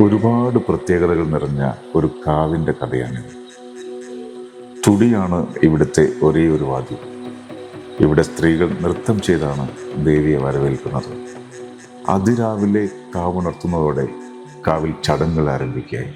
ഒരുപാട് പ്രത്യേകതകൾ നിറഞ്ഞ ഒരു കാവിൻ്റെ കഥയാണിത്. തുടിയാണ് ഇവിടുത്തെ ഒരേ ഒരു വാദ്യം. ഇവിടെ സ്ത്രീകൾ നൃത്തം ചെയ്താണ് ദേവിയെ വരവേൽക്കുന്നത്. അതിരാവിലെ കാവുണർത്തുന്നതോടെ കാവിൽ ചടങ്ങുകൾ ആരംഭിക്കുകയായി.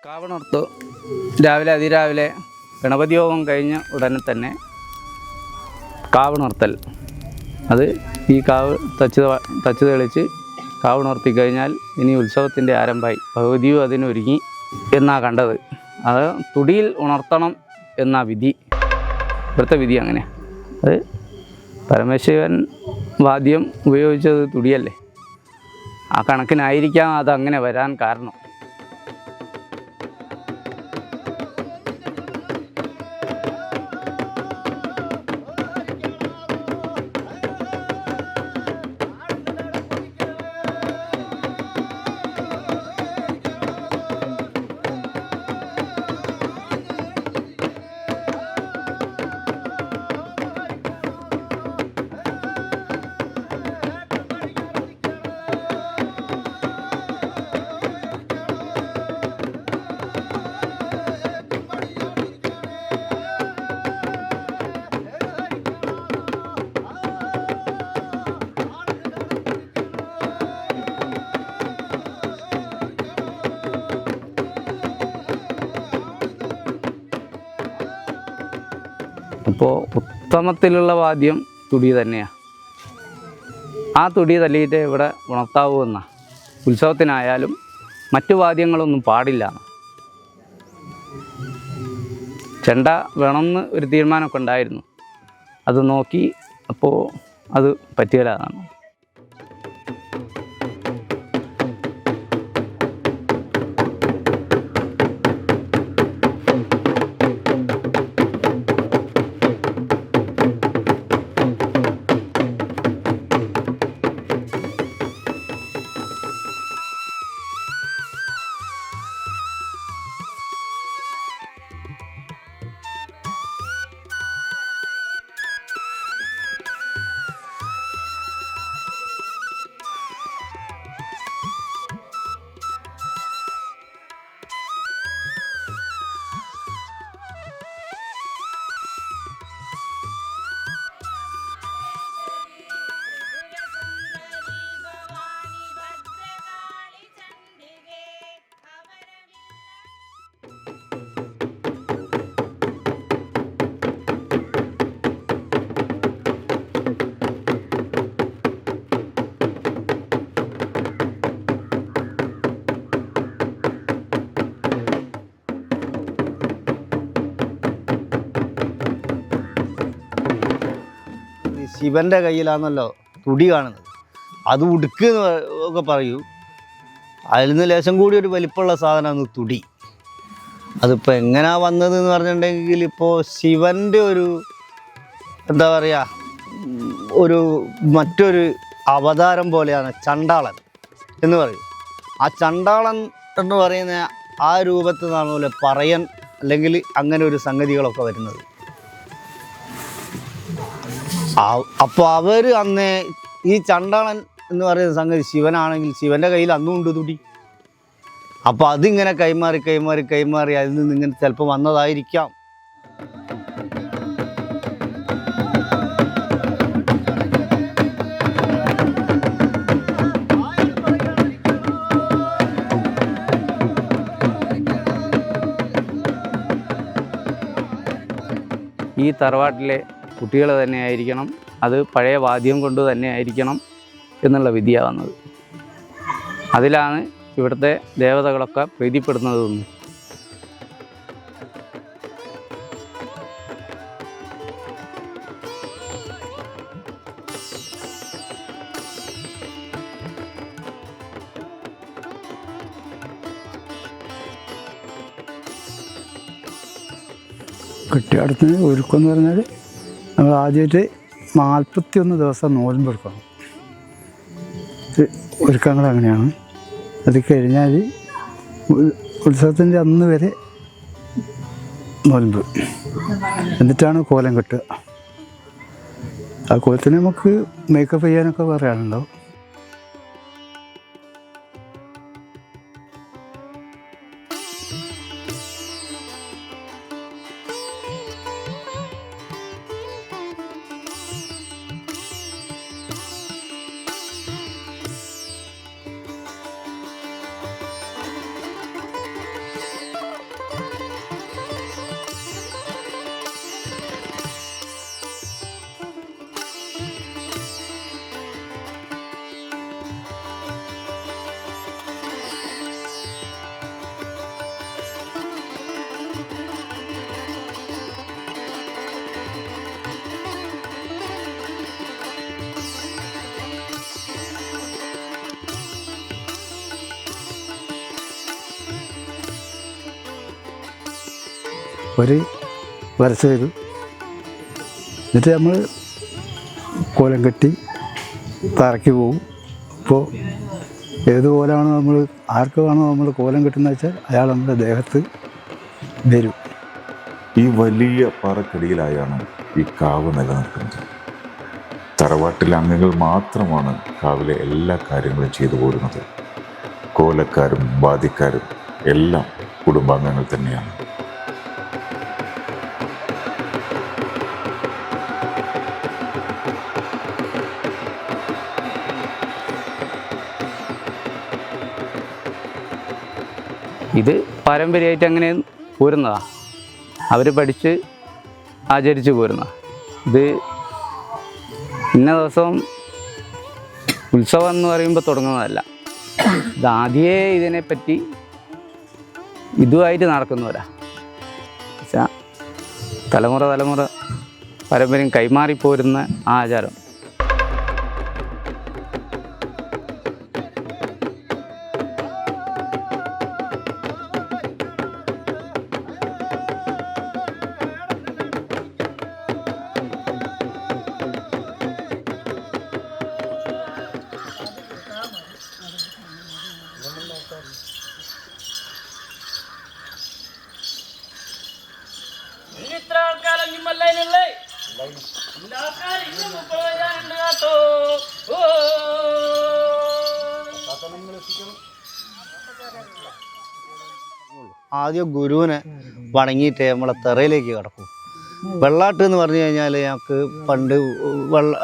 കാവണർത്ത് അതിരാവിലെ ഗണപതി യോഗം കഴിഞ്ഞ ഉടനെ തന്നെ കാവണർത്തൽ. അത് ഈ കാവ് തച്ച് തെളിച്ച് കാവണർത്തി കഴിഞ്ഞാൽ ഇനി ഉത്സവത്തിൻ്റെ ആരംഭമായി, ഭഗവതിയും അതിനൊരുങ്ങി എന്നാണ് കണ്ടത്. അത് തുടിയിൽ ഉണർത്തണം എന്ന വിധി, ഇവിടുത്തെ വിധി അങ്ങനെ. അത് പരമശിവൻ വാദ്യം ഉപയോഗിച്ചത് തുടിയല്ലേ, ആ കണക്കിനായിരിക്കാം അതങ്ങനെ വരാൻ കാരണം. അപ്പോൾ ഉത്തമത്തിലുള്ള വാദ്യം തുടി തന്നെയാണ്. ആ തുടി തല്ലിയിട്ട് ഇവിടെ ഉണർത്താവുന്ന ഉത്സവത്തിനായാലും മറ്റു വാദ്യങ്ങളൊന്നും പാടില്ല. ചെണ്ട വേണമെന്ന് ഒരു തീരുമാനമൊക്കെ ഉണ്ടായിരുന്നു, അത് നോക്കി അപ്പോൾ അത് പറ്റിയതാണ്. ശിവൻ്റെ കയ്യിലാണല്ലോ തുടി കാണുന്നത്. അത് ഉടുക്ക് എന്ന് ഒക്കെ പറയൂ. അതിൽ നിന്ന് ലേശം കൂടി ഒരു വലിപ്പമുള്ള സാധനമാണ് തുടി. അതിപ്പോൾ എങ്ങനെയാ വന്നതെന്ന് പറഞ്ഞിട്ടുണ്ടെങ്കിൽ ഇപ്പോൾ ശിവൻ്റെ ഒരു എന്താ പറയുക ഒരു മറ്റൊരു അവതാരം പോലെയാണ് ചണ്ടാളൻ എന്ന് പറയും. ആ ചണ്ടാളൻ എന്ന് പറയുന്ന ആ രൂപത്തിൽ നിന്നാണ് പോലെ പറയൻ അല്ലെങ്കിൽ അങ്ങനെ ഒരു സംഗതികളൊക്കെ വരുന്നത്. അപ്പോൾ അവർ അന്നേ ഈ ചണ്ടാളൻ എന്ന് പറയുന്ന സംഗതി ശിവനാണെങ്കിൽ ശിവൻ്റെ കയ്യിൽ അന്നും ഉണ്ട് തുടി. അപ്പോൾ അതിങ്ങനെ കൈമാറി കൈമാറി കൈമാറി അതിൽ നിന്ന് ഇങ്ങനെ ചിലപ്പോൾ വന്നതായിരിക്കാം. ഈ തറവാട്ടിലെ കുട്ടികൾ തന്നെ ആയിരിക്കണം, അത് പഴയ വാദ്യം കൊണ്ട് തന്നെ ആയിരിക്കണം എന്നുള്ള വിധിയ വന്നത്. അതിലാണ് ഇവിടുത്തെ ദേവതകളൊക്കെ പ്രീതിപ്പെടുന്നതെന്ന്. കെട്ടിയാടത്തിന് ഒരുക്കം എന്ന് പറഞ്ഞാൽ നമ്മൾ ആദ്യമായിട്ട് 41 ദിവസം നോൽമ്പെടുക്കണം. ഒരുക്കങ്ങൾ അങ്ങനെയാണ്. അത് കഴിഞ്ഞാൽ ഉത്സവത്തിൻ്റെ അന്ന് വരെ നോൽമ്പ്, എന്നിട്ടാണ് കോലം കെട്ടുക. ആ കോലത്തിന് നമുക്ക് മേക്കപ്പ് ചെയ്യാനൊക്കെ പറയാനുണ്ടാവും. ഒരു വരച്ച ചെയ്തു, എന്നിട്ട് നമ്മൾ കോലം കെട്ടി തറയ്ക്ക് പോകും. ഇപ്പോൾ ഏത് കോലമാണോ നമ്മൾ ആർക്കാണോ നമ്മൾ കോലം കെട്ടുന്നത് വെച്ചാൽ അയാൾ നമ്മുടെ ദേഹത്ത് വരും. ഈ വലിയ പാറക്കടിയിലായാണ് ഈ കാവ് നിലനിൽക്കുന്നത്. തറവാട്ടിലെ അംഗങ്ങൾ മാത്രമാണ് കാവിലെ എല്ലാ കാര്യങ്ങളും ചെയ്തു പോരുന്നത്. കോലക്കാരും വാദ്യക്കാരും എല്ലാം കുടുംബാംഗങ്ങൾ തന്നെയാണ്. ഇത് പാരമ്പര്യമായിട്ട് അങ്ങനെ പോരുന്നതാണ്, അവർ പഠിച്ച് ആചരിച്ച് പോരുന്നതാണ്. ഇത് ഇന്ന ദിവസം ഉത്സവം എന്ന് പറയുമ്പോൾ തുടങ്ങുന്നതല്ല. ഇതാദ്യമേ ഇതിനെപ്പറ്റി ഇതുമായിട്ട് നടക്കുന്നവരാ. വെച്ചാൽ തലമുറ തലമുറ പാരമ്പര്യം കൈമാറിപ്പോരുന്ന ആ ആചാരം. ആദ്യം ഗുരുവിനെ വണങ്ങിയിട്ട് നമ്മളെ തെറയിലേക്ക് കിടക്കും. വെള്ളാട്ട് എന്ന് പറഞ്ഞു കഴിഞ്ഞാൽ ഞങ്ങൾക്ക് പണ്ട്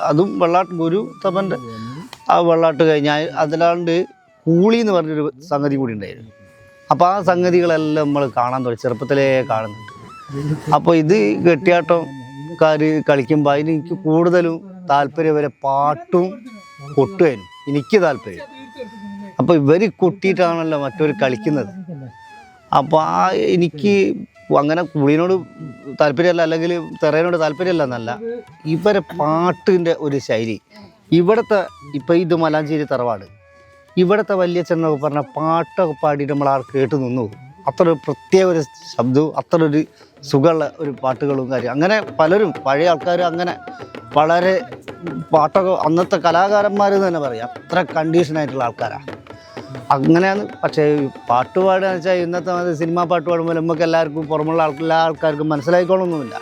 അതും വെള്ളാട്ട് ഗുരു തപ്പൻ്റെ ആ വെള്ളാട്ട് കഴിഞ്ഞാൽ അതിലാണ്ട് കൂളി എന്ന് പറഞ്ഞൊരു സംഗതി കൂടി ഉണ്ടായിരുന്നു. അപ്പോൾ ആ സംഗതികളെല്ലാം നമ്മൾ കാണാൻ തുടങ്ങി, ചെറുപ്പത്തിലേ കാണുന്നുണ്ട്. അപ്പോൾ ഇത് കെട്ടിയാട്ടംകാർ കളിക്കുമ്പോൾ അതിന് എനിക്ക് കൂടുതലും താല്പര്യം വരെ പാട്ടും കൊട്ടുമായിരുന്നു എനിക്ക് താല്പര്യം. അപ്പോൾ ഇവർ കൊട്ടിയിട്ടാണല്ലോ മറ്റവർ കളിക്കുന്നത്. അപ്പോൾ ആ എനിക്ക് അങ്ങനെ കുളിനോട് താല്പര്യമല്ല, അല്ലെങ്കിൽ തെറയിനോട് താല്പര്യമല്ല എന്നല്ല, ഇവരെ പാട്ടിൻ്റെ ഒരു ശൈലി ഇവിടുത്തെ ഇപ്പം ഇത് മലാഞ്ചേരി തറവാട്, ഇവിടുത്തെ വല്യച്ഛനൊക്കെ പറഞ്ഞ പാട്ടൊക്കെ പാടിയിട്ട് നമ്മളാൾ കേട്ട് നിന്നു പോകും. അത്ര ഒരു പ്രത്യേക ഒരു ശബ്ദവും അത്ര ഒരു സുഖമുള്ള ഒരു പാട്ടുകളും കാര്യം. അങ്ങനെ പലരും പഴയ ആൾക്കാർ അങ്ങനെ വളരെ പാട്ടൊക്കെ അന്നത്തെ കലാകാരന്മാരെന്ന് തന്നെ പറയാം, അത്ര കണ്ടീഷനായിട്ടുള്ള ആൾക്കാരാണ്. അങ്ങനെയാണ്. പക്ഷേ പാട്ട് പാടുക എന്ന് വെച്ചാൽ ഇന്നത്തെ സിനിമാ പാട്ട് പാടുമ്പോൾ നമുക്ക് എല്ലാവർക്കും പുറമുള്ള എല്ലാ ആൾക്കാർക്കും മനസ്സിലായിക്കോളൊന്നുമില്ല.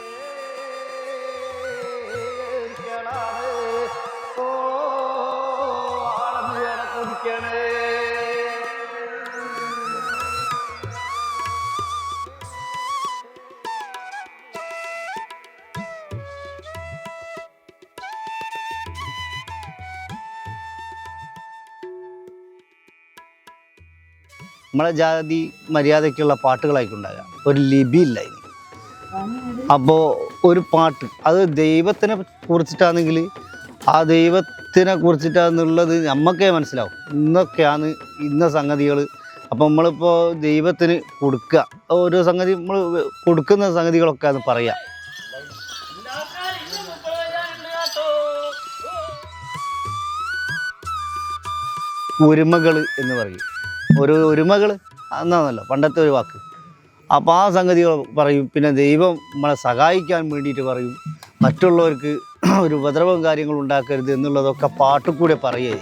നമ്മളെ ജാതി മര്യാദയ്ക്കുള്ള പാട്ടുകളായിട്ടുണ്ടാകുക, ഒരു ലിപിയില്ല ഇനി. അപ്പോൾ ഒരു പാട്ട് അത് ദൈവത്തിനെ കുറിച്ചിട്ടാണെങ്കിൽ ആ ദൈവത്തിനെ കുറിച്ചിട്ടാണെന്നുള്ളത് നമുക്കേ മനസ്സിലാവും. ഇന്നൊക്കെയാണ് ഇന്ന സംഗതികൾ. അപ്പോൾ നമ്മളിപ്പോൾ ദൈവത്തിന് കൊടുക്കുക ഓരോ സംഗതി, നമ്മൾ കൊടുക്കുന്ന സംഗതികളൊക്കെ അത് പറയാം. ഒരുമകൾ എന്ന് പറയും, ഒരു ഒരുമകൾ എന്നാണല്ലോ പണ്ടത്തെ ഒരു വാക്ക്. അപ്പോൾ ആ സംഗതികൾ പറയും. പിന്നെ ദൈവം നമ്മളെ സഹായിക്കാൻ വേണ്ടിയിട്ട് പറയും. മറ്റുള്ളവർക്ക് ഒരു ഉപദ്രവം കാര്യങ്ങൾ ഉണ്ടാക്കരുത് എന്നുള്ളതൊക്കെ പാട്ടിൽ കൂടെ പറയുക.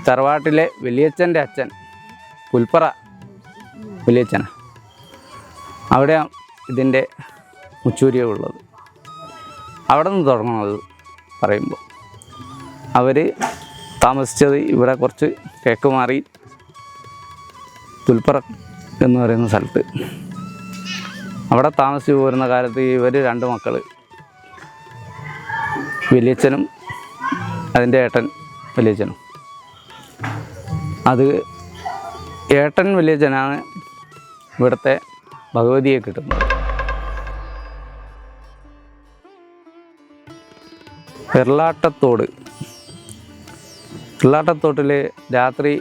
തറവാട്ടിലെ വലിയച്ഛൻ്റെ അച്ഛൻ പുൽപ്പറ വലിയച്ഛനാണ്. അവിടെയാണ് ഇതിൻ്റെ മുച്ചൂരിയുള്ളത്. അവിടെ നിന്ന് തുടങ്ങുന്നത് പറയുമ്പോൾ അവർ താമസിച്ചത് ഇവിടെ കുറച്ച് കിഴക്ക് മാറി പുൽപ്പറ എന്ന് പറയുന്ന സ്ഥലത്ത്. അവിടെ താമസിച്ച് പോരുന്ന കാലത്ത് ഇവർ 2 മക്കൾ, വലിയച്ഛനും അതിൻ്റെ ഏട്ടൻ വലിയച്ഛനും. അത് ഏട്ടൻ വലിയച്ഛനാണ് ഇവിടുത്തെ ഭഗവതിയെ കിട്ടുന്നത്. വെള്ളാട്ടത്തോട്ടിൽ രാത്രി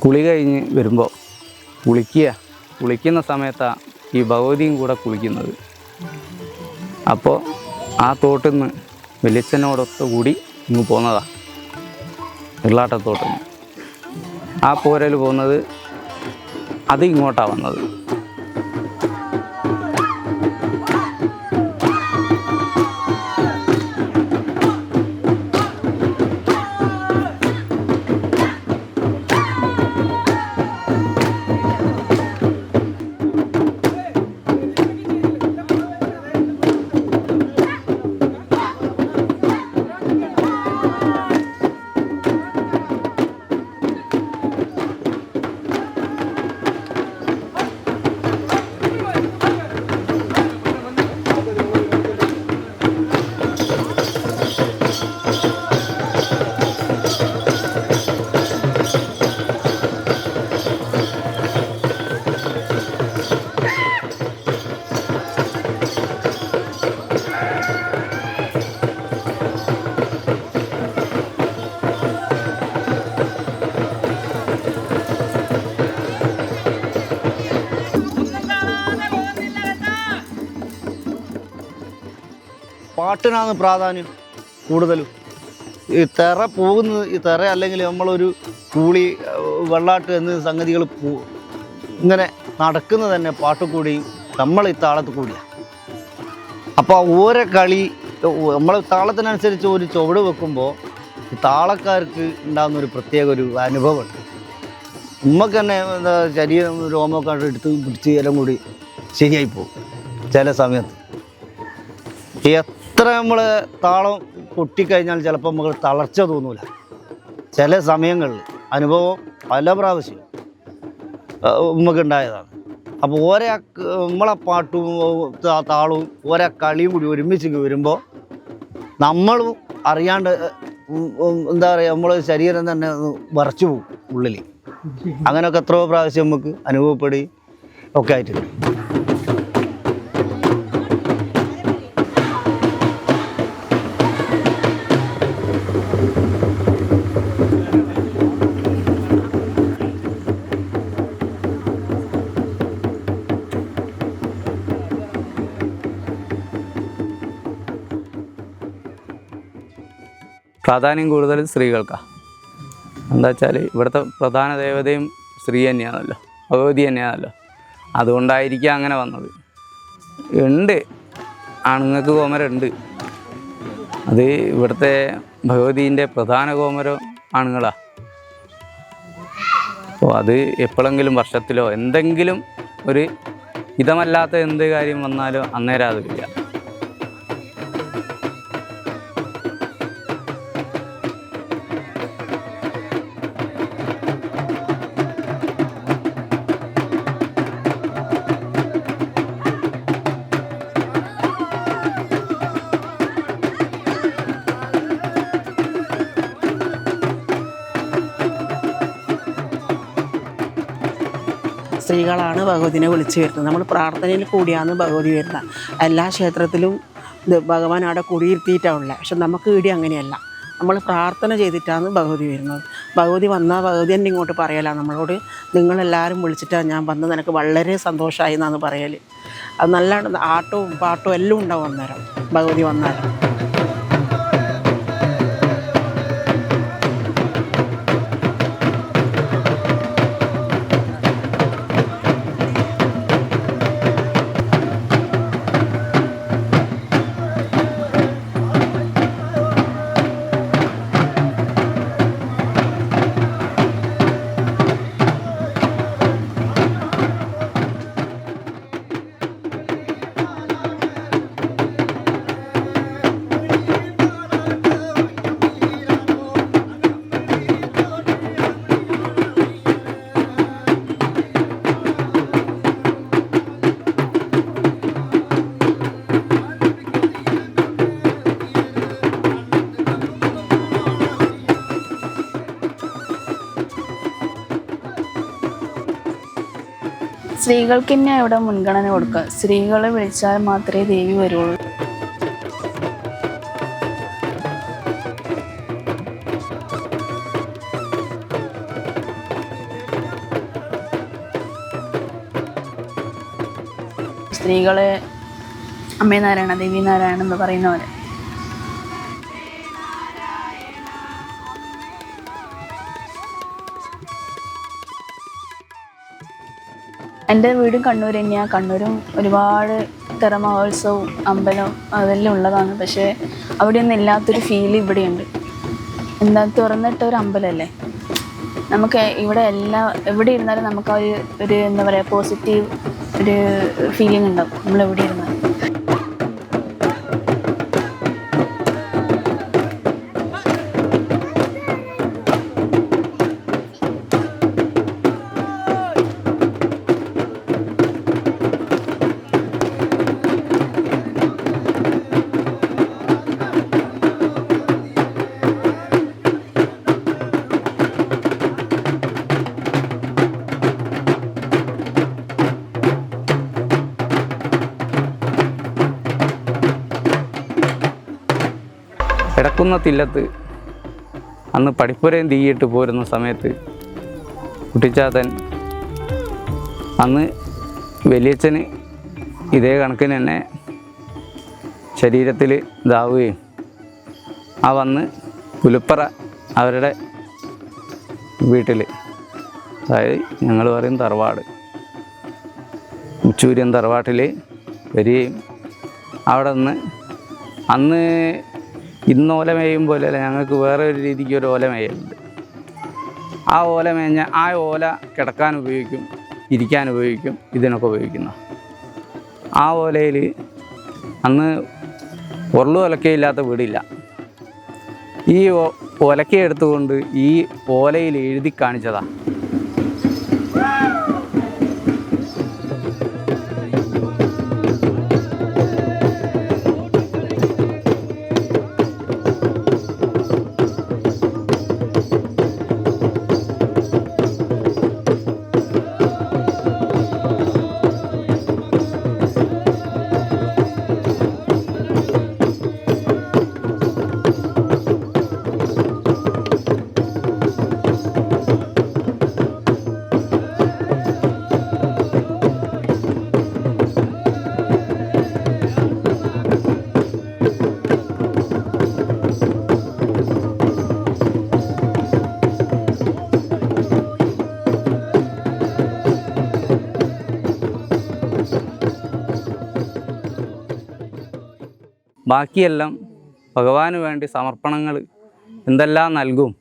കുളി കഴിഞ്ഞ് വരുമ്പോൾ കുളിക്കുന്ന സമയത്താണ് ഈ ഭഗവതിയും കൂടെ കുളിക്കുന്നത്. അപ്പോൾ ആ തോട്ടിൽ നിന്ന് വലിയച്ഛനോടൊത്ത് കൂടി ഇങ്ങ് പോകുന്നതാണ് വെള്ളാട്ടത്തോട്ടിൽ നിന്ന്. ആ പോരൽ പോകുന്നത് അത് ഇങ്ങോട്ടാണ് വന്നത്. പാട്ടിനാണ് പ്രാധാന്യം കൂടുതലും. ഈ തെറ പോകുന്നത്, ഈ തെറ അല്ലെങ്കിൽ നമ്മളൊരു കൂളി വെള്ളാട്ട് എന്ന സംഗതികൾ ഇങ്ങനെ നടക്കുന്നത് തന്നെ പാട്ടുകൂടിയും നമ്മൾ ഈ താളത്ത് കൂടിയാണ്. അപ്പോൾ ഓരോ കളി നമ്മൾ താളത്തിനനുസരിച്ച് ഒരു ചുവട് വെക്കുമ്പോൾ ഈ താളക്കാർക്ക് ഉണ്ടാകുന്ന ഒരു പ്രത്യേക ഒരു അനുഭവമുണ്ട്. ഉമ്മക്ക് തന്നെ എന്താ ശരീരം രോമമൊക്കെ എടുത്ത് പിടിച്ച് എല്ലാം കൂടി ശരിയായി പോകും ചില സമയത്ത്. എത്ര നമ്മൾ താളം കൊട്ടിക്കഴിഞ്ഞാൽ ചിലപ്പോൾ നമുക്ക് തളർച്ച തോന്നൂല. ചില സമയങ്ങളിൽ അനുഭവം പല പ്രാവശ്യം നമുക്കുണ്ടായതാണ്. അപ്പോൾ ഓരോ നമ്മളെ പാട്ടും താളവും ഓരോ കളിയും കൂടി ഒരുമിച്ച് വരുമ്പോൾ നമ്മളും അറിയാണ്ട് എന്താ പറയുക, നമ്മൾ ശരീരം തന്നെ വിറച്ചു പോകും ഉള്ളിൽ. അങ്ങനെയൊക്കെ എത്രയോ പ്രാവശ്യം നമുക്ക് അനുഭവപ്പെടുകയും ഒക്കെ ആയിട്ടുണ്ട്. പ്രാധാന്യം കൂടുതൽ സ്ത്രീകൾക്കാണ്. എന്താ വെച്ചാൽ ഇവിടുത്തെ പ്രധാന ദേവതയും സ്ത്രീ തന്നെയാണല്ലോ, ഭഗവതി തന്നെയാണല്ലോ. അതുകൊണ്ടായിരിക്കാം അങ്ങനെ വന്നത്. ഉണ്ട്, ആണുങ്ങൾക്ക് കോമരമുണ്ട്. അത് ഇവിടുത്തെ ഭഗവതീൻ്റെ പ്രധാന കോമരം ആണുങ്ങളാണ്. അപ്പോൾ അത് എപ്പോഴെങ്കിലും വർഷത്തിലോ എന്തെങ്കിലും ഒരു ഹിതമല്ലാത്ത എന്ത് കാര്യം വന്നാലോ അന്നേരം അതില്ല. സ്ത്രീകളാണ് ഭഗവതിനെ വിളിച്ചു വരുന്നത്. നമ്മൾ പ്രാർത്ഥനയിൽ കൂടിയാണ് ഭഗവതി വരുന്നത്. എല്ലാ ക്ഷേത്രത്തിലും ഭഗവാൻ അവിടെ കുടിയിരുത്തിയിട്ടാണ് ഉള്ളത്. പക്ഷെ നമുക്ക് ഇവിടെ അങ്ങനെയല്ല, നമ്മൾ പ്രാർത്ഥന ചെയ്തിട്ടാണ് ഭഗവതി വരുന്നത്. ഭഗവതി വന്നാൽ ഭഗവതി തന്നെ ഇങ്ങോട്ട് പറയല നമ്മളോട്, നിങ്ങളെല്ലാവരും വിളിച്ചിട്ടാണ് ഞാൻ വന്നത്, എനിക്ക് വളരെ സന്തോഷമായി എന്നാണ് പറയൽ. അത് നല്ല ആട്ടവും പാട്ടും എല്ലാം ഉണ്ടാവും അന്നേരം ഭഗവതി വന്നാൽ. സ്ത്രീകൾക്ക് തന്നെ അവിടെ മുൻഗണന കൊടുക്കുക. സ്ത്രീകളെ വിളിച്ചാൽ മാത്രമേ ദേവി വരുള്ളൂ. സ്ത്രീകളെ അമ്മേ നാരായണ ദേവി നാരായണ എന്ന് പറയുന്ന പോലെ. എൻ്റെ വീടും കണ്ണൂർ തന്നെയാണ്. കണ്ണൂരും ഒരുപാട് തിറ മഹോത്സവവും അമ്പലവും അതെല്ലാം ഉള്ളതാണ്. പക്ഷേ അവിടെയൊന്നും ഇല്ലാത്തൊരു ഫീൽ ഇവിടെയുണ്ട്. എന്താ തുറന്നിട്ടൊരു അമ്പലമല്ലേ, നമുക്ക് ഇവിടെ എവിടെ ഇരുന്നാലും നമുക്ക് ആ ഒരു എന്താ പറയുക പോസിറ്റീവ് ഒരു ഫീലിംഗ് ഉണ്ടാവും നമ്മളെവിടെ ഇരുന്നാലും. കിടക്കുന്ന തില്ലത്ത് അന്ന് പഠിപ്പുരയും തീയിട്ട് പോരുന്ന സമയത്ത് കുട്ടിച്ചാത്തൻ അന്ന് വലിയച്ഛന് ഇതേ കണക്കിന് തന്നെ ശരീരത്തിൽ ഇതാവുകയും ആ വന്ന് പുലുപ്പറ അവരുടെ വീട്ടിൽ, അതായത് ഞങ്ങൾ പറയും തറവാട്, മുച്ചൂര്യൻ തറവാട്ടിൽ വരികയും അവിടെ നിന്ന് അന്ന് ഇന്ന് ഓല മേയും പോലെയല്ല, ഞങ്ങൾക്ക് വേറെ ഒരു രീതിക്ക് ഒരു ഓല മേയുന്നുണ്ട്. ആ ഓല മേഞ്ഞ ആ ഓല കിടക്കാൻ ഉപയോഗിക്കും, ഇരിക്കാൻ ഉപയോഗിക്കും, ഇതിനൊക്കെ ഉപയോഗിക്കുന്ന ആ ഓലയിൽ അന്ന് ഉരുളും ഒലക്കയില്ലാത്ത വീടില്ല. ഈ ഒലക്ക എടുത്തുകൊണ്ട് ഈ ഓലയിൽ എഴുതി കാണിച്ചതാണ്. ബാക്കിയെല്ലാം ഭഗവാന് വേണ്ടി സമർപ്പണങ്ങൾ എന്തെല്ലാം നൽകും,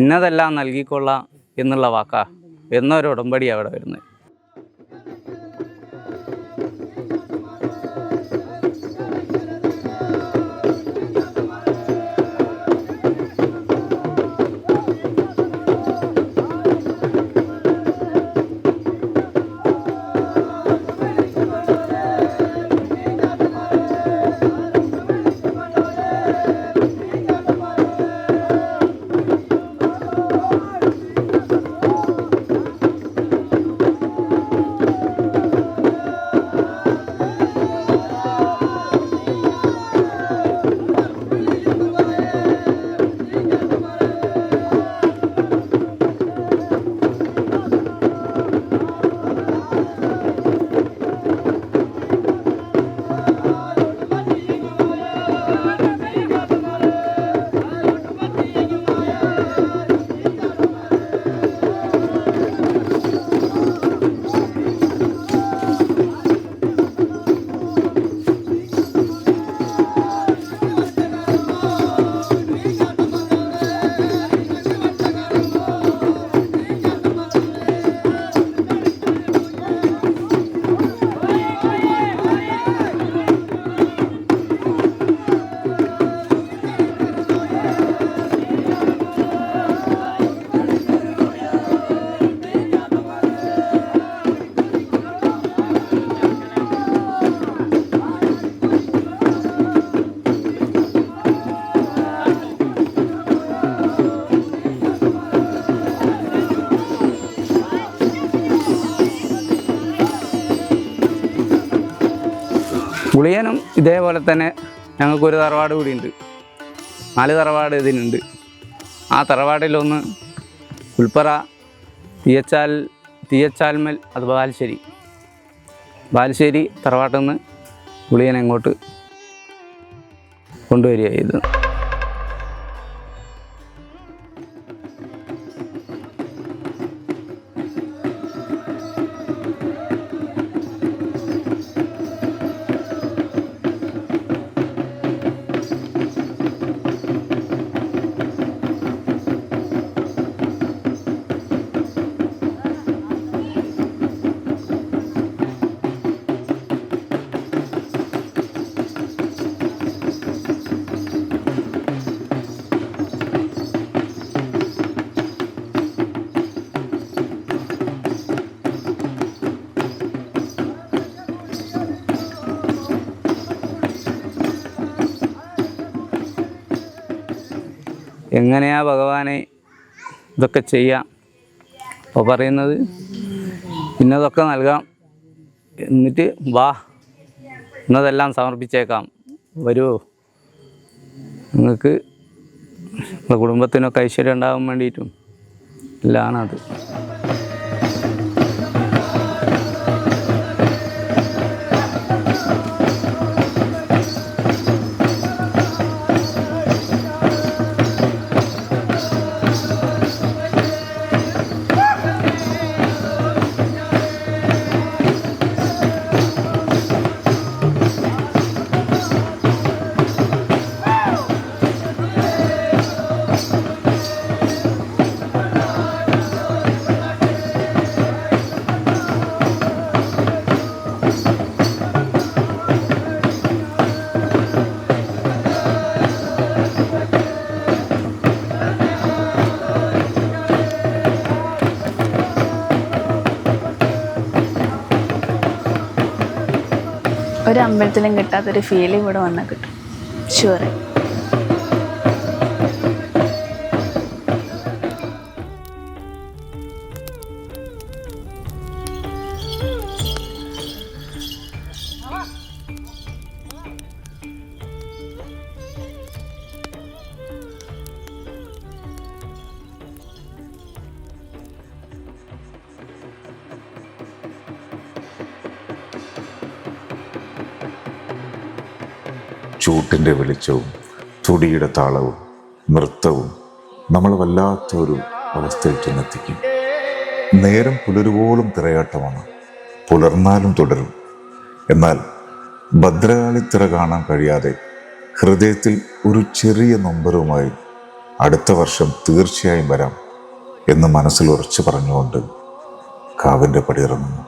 ഇന്നതെല്ലാം നൽകിക്കൊള്ളാം എന്നുള്ള വാക്കാ എന്നൊരു ഉടമ്പടി അവിടെ വരുന്നത്. ഗുളിയനും ഇതേപോലെ തന്നെ ഞങ്ങൾക്കൊരു തറവാട് കൂടിയുണ്ട്. 4 തറവാട് ഇതിനുണ്ട്. ആ തറവാടിലൊന്ന് ഉൾപ്പറ, തീയച്ചാൽമൽ, അത് ബാലുശ്ശേരി തറവാട്ടിൽ നിന്ന് ഗുളിയനെ ഇങ്ങോട്ട് കൊണ്ടുവരിക ചെയ്തു. എങ്ങനെയാ ഭഗവാനെ ഇതൊക്കെ ചെയ്യാം? അപ്പോൾ പറയുന്നത് ഇന്നതൊക്കെ നൽകാം, എന്നിട്ട് വാ, ഇന്നതെല്ലാം സമർപ്പിച്ചേക്കാം, വരുമോ, നിങ്ങൾക്ക് കുടുംബത്തിനൊക്കെ ഐശ്വര്യം ഉണ്ടാകാൻ വേണ്ടിയിട്ടും എല്ലാം അത്. ഒരു അമ്പലത്തിലും കിട്ടാത്തൊരു ഫീൽ ഇവിടെ വന്നാൽ കിട്ടും ഷുവർ. ചൂട്ടിൻ്റെ വെളിച്ചവും തുടിയുടെ താളവും നൃത്തവും നമ്മൾ വല്ലാത്തൊരു അവസ്ഥയിൽ ചെന്നെത്തിക്കും. നേരം പുലരുവോളം തിറയാട്ടമാണ്, പുലർന്നാലും തുടരും. എന്നാൽ ഭദ്രകാളിത്തിറ കാണാൻ കഴിയാതെ ഹൃദയത്തിൽ ഒരു ചെറിയ നൊമ്പരവുമായി അടുത്ത വർഷം തീർച്ചയായും വരാം എന്ന് മനസ്സിൽ ഉറച്ചു പറഞ്ഞുകൊണ്ട് കാവിൻ്റെ പടിയിറങ്ങുന്നു.